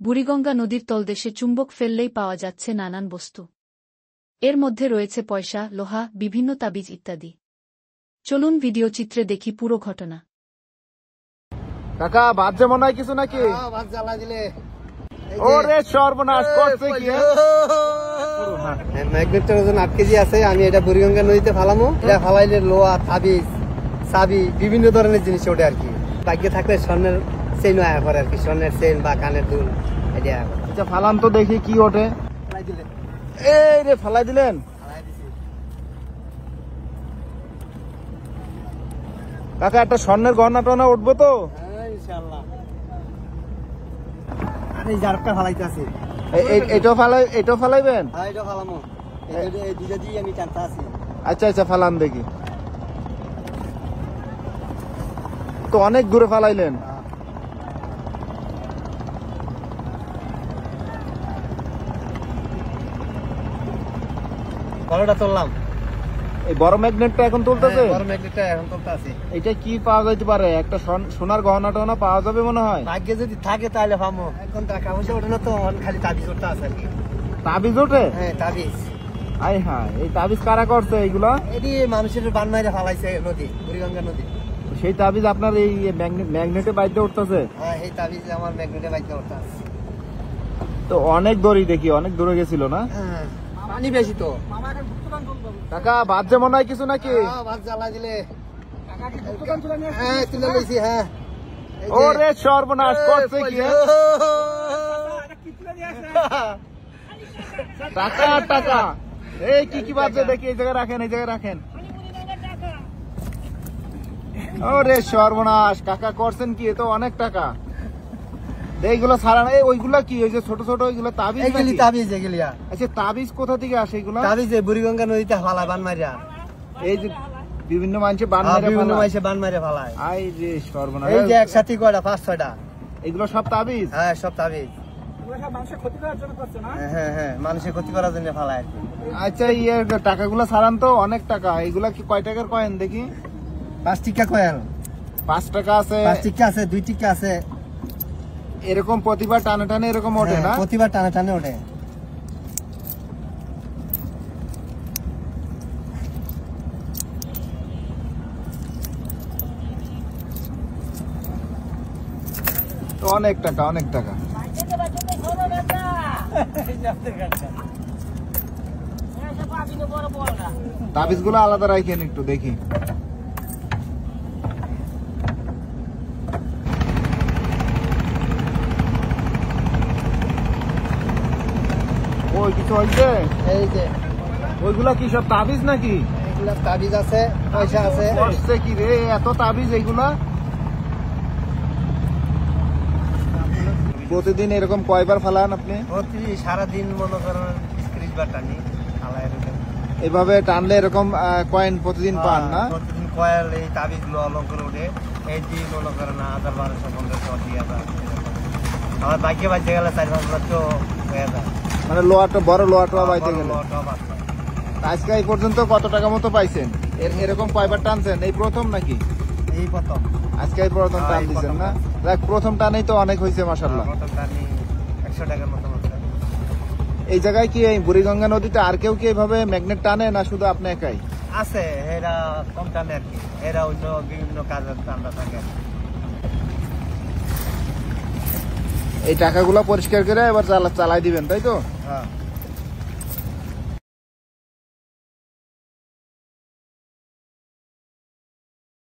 বুড়িগঙ্গা নদীর তলদেশে চুম্বক ফেললেই পাওয়া যাচ্ছে নানান বস্তু। এর মধ্যে রয়েছে পয়সা, লোহা, বিভিন্ন তাবিজ ইত্যাদি। চলুন ভিডিও চিত্রে দেখি পুরো ঘটনা। কাকা ভাত যে মনে হয় কিছু নাকি? ভাত জ্বালা দিলে ওরে সর্বনাশ করছে কি? ম্যাগনেটের ওজন 8 কেজি আছে। আমি এটা বুড়িগঙ্গা নদীতে ফালামো। এটা ফালাইলে লোহা, তাবিজ, চাবি, বিভিন্ন ধরনের জিনিস ওঠে আর কি। ভাগ্যে থাকলে স্বর্ণের চেইন আয়া করে আর কি, স্বর্ণের চেইন বা কানের দুল এটা। আচ্ছা ফালান তো দেখি কি ওঠে। ফালাই দিলে এই রে ফালাই দিলেন। কাকা একটা স্বর্ণের গহনা টনা উঠবো তো? হ্যাঁ ইনশাআল্লাহ। আমি জারকা ফালাইতে আছি। এটাও ফালাইবেন? হ্যাঁ এটা ফালামো। এই দুইটা দিয়ে আমি টানতে আছি। আচ্ছা আচ্ছা ফালান দেখি। তো অনেক দূরে ফালাইলেন। বড়টা তুললাম। এই বড় ম্যাগনেটটা এখন তুলতেছে? বড় ম্যাগনেটটা এখন তুলতে আছে। এটা কি পাওয়া যেতে পারে? একটা সোনার গহনা টহনা পাওয়া যাবে মনে হয়। ভাগ্যে যদি থাকে তাহলে পাবো। এখন টাকা পয়সা ওঠে না তো, খালি তাবিজ ওঠা আছে আর কি। তাবিজ ওঠে? হ্যাঁ তাবিজ। আয় হ্যাঁ, এই তাবিজ কারা করছে এইগুলা? এটি মানুষের বান মাইরে ফালাইছে নদী, বুড়িগঙ্গা নদী। সেই তাবিজ আপনার এই ম্যাগনেটে বাইতে উঠতেছে? হ্যাঁ এই তাবিজ আমার ম্যাগনেটে বাইতে ওঠা আছে। তো অনেক দূরই দেখি, অনেক দূরে গেছিল না? হ্যাঁ পানি বেশি তো। কাকা ভাত যে মনে হয় কিছু নাকি? ভাত জ্বালা দিলে হ্যাঁ তুলে লইছি। হ্যাঁ ওরে সর্বনাশ করছে কি? টাকা টাকা এই কি বাজছে দেখি। এই জায়গায় রাখেন, এই জায়গায় রাখেন। ওরে সর্বনাশ, কাকা করছেন কি? এ তো অনেক টাকা। এইগুলো ছাড়ানো, ওইগুলা কি? ওই যে ছোট ছোট ওইগুলো তাবিজ? এগুলি তাবিজ এগুলি। আচ্ছা তাবিজ কোথা থেকে আসে এগুলো? তাবিজ বুড়িগঙ্গা নদীতে ফালায় বান মারিয়া। এই যে বিভিন্ন মানুষে বান মারে ফালায়। আই রে সর্বনাশ। এই যে একসাথে কয়টা 5-6টা এগুলো সব তাবিজ? হ্যাঁ সব তাবিজ। মানুষের ক্ষতি করার জন্য ফালায়। আচ্ছা ইয়ে টাকাগুলো ছাড়ান তো, অনেক টাকা। এগুলা কি কয় টাকার কয়েন দেখি? 5 টিকা কয়েন। 5 টাকা আছে, 5 টিকা আছে, 2 টিকা আছে। এরকম প্রতিবার টানে টানে এরকম ওঠে না? প্রতিবার টানে টানে ওঠে। তো অনেক টাকা, অনেক টাকা। তাবিজ গুলো আলাদা রাখেন একটু দেখি। ওই কিছু হয়েছে? এই যে ওইগুলা কি সব তাবিজ নাকি? এগুলা তাবিজ আছে, পয়সা আছে। করছে কি রে এত তাবিজ এইগুলা? প্রতিদিন এরকম কয়বার ফালান আপনি? সারাদিন মনে করেন 30 বার টানি ফালায়। এভাবে টানলে এরকম কয়েন প্রতিদিন পান না? প্রতিদিন কয়েল এই তাবিজ গুলো অলঙ্কার ওঠে। এই দিন মনে করেন 1000-1200-1500 2000। আমার ভাগ্যে বাঁচতে গেলে 4-5 লক্ষ হয়ে যায়। মানে লোহাটা বড় লোহাটা বাইতে গেলে। আজকে এই পর্যন্ত কত টাকা মতো পাইছেন? এরকম কয়বার টানছেন? এই প্রথম নাকি? এই প্রথম। আজকে এই প্রথম টান দিচ্ছেন না? দেখ প্রথম টানেই তো অনেক হয়েছে মাশাআল্লাহ। প্রথম টানি 100 টাকার মতো। এই জায়গায় কি এই বুড়িগঙ্গা নদীতে আর কেউ কি এইভাবে ম্যাগনেট টানে না শুধু আপনি একাই? আছে, এরা কম টানে আর কি। এরা অন্য বিভিন্ন কাজের টানটা থাকে। এই টাকাগুলো পরিষ্কার করে এবার চালাই দিবেন তাই তো? হ্যাঁ।